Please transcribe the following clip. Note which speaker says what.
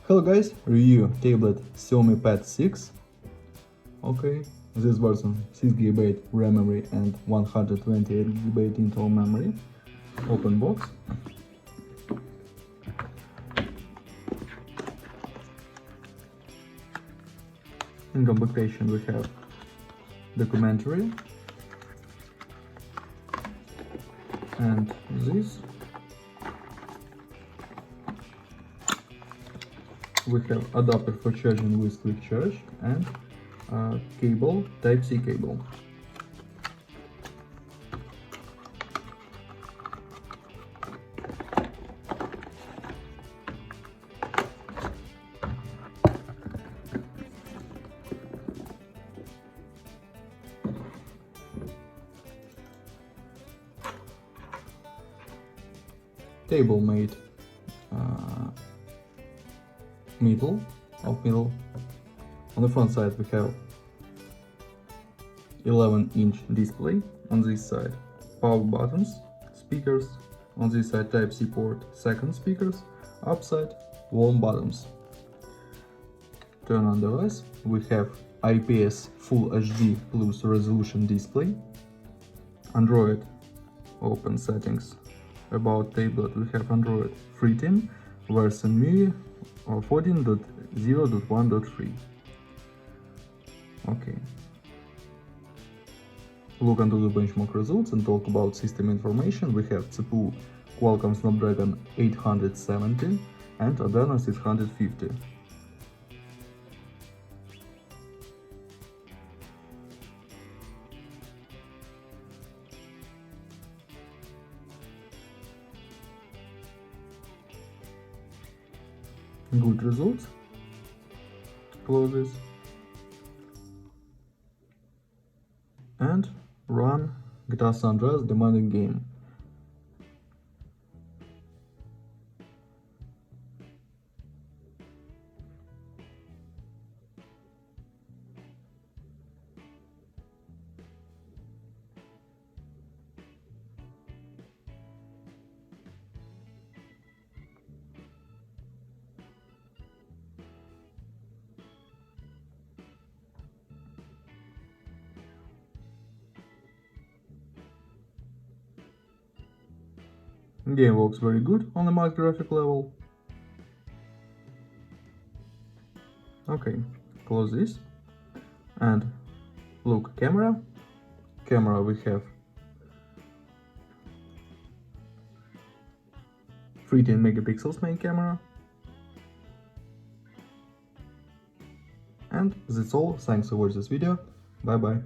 Speaker 1: Hello guys, review tablet Xiaomi Pad 6. Okay, this version 6GB RAM memory and 128GB internal memory. Open box. In completion we have documentary and this. We have adapter for charging with quick charge and cable, Type-C cable. Table made middle. On the front side we have 11-inch display. On this side power buttons, speakers. On this side Type-C port, second speakers. Upside warm buttons. Turn on device. We have IPS Full HD plus resolution display. Android open settings. About tablet we have Android 13 version MIUI 14.0.1.3. Okay. Look into the benchmark results and talk about system information. We have CPU Qualcomm Snapdragon 870 and Adreno 650. Good results. Close this and run GTA San Andreas demanding game. Game works very good on the max graphic level. Okay, close this and look camera. Camera we have 13 megapixels main camera. And that's all. Thanks for watching this video. Bye bye.